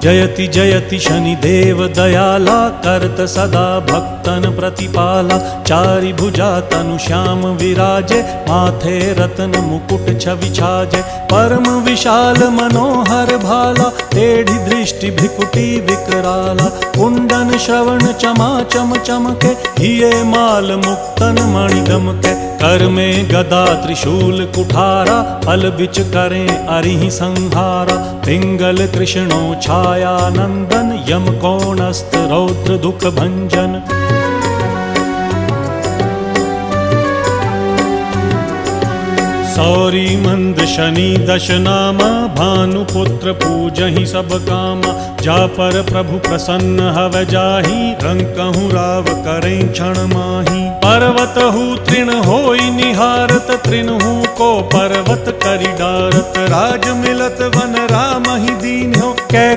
जयति जयति शनिदेव दयाला, करत सदा भक्तन प्रतिपाला। चारि भुजा तनु श्याम विराजे, माथे रत्न मुकुट छवि छाजे। परम विशाल मनोहर भाला, टेढ़ी दृष्टि भ्रिकुटी विकराला। कुंडन श्रवण चमा चम चमके, हिये माल मुक्तन मणि दमके। कर में गदा त्रिशूल कुठारा, फल बिच करें अरिहि संहारा। पिंगल कृष्णो छाया नंदन, यम कोणस्थ रौद्र दुख भंजन। सौरी मंद शनि दश नामा, भानुपुत्र पूजहि सब कामा। जा पर प्रभु प्रसन्न हव जाहि, रंकहु राव करें क्षण माहि। पर्वत हु तृण होई निहारत, तृणहु को पर्वत करि डारत। राज मिलत वन राम ही दीन हो, कै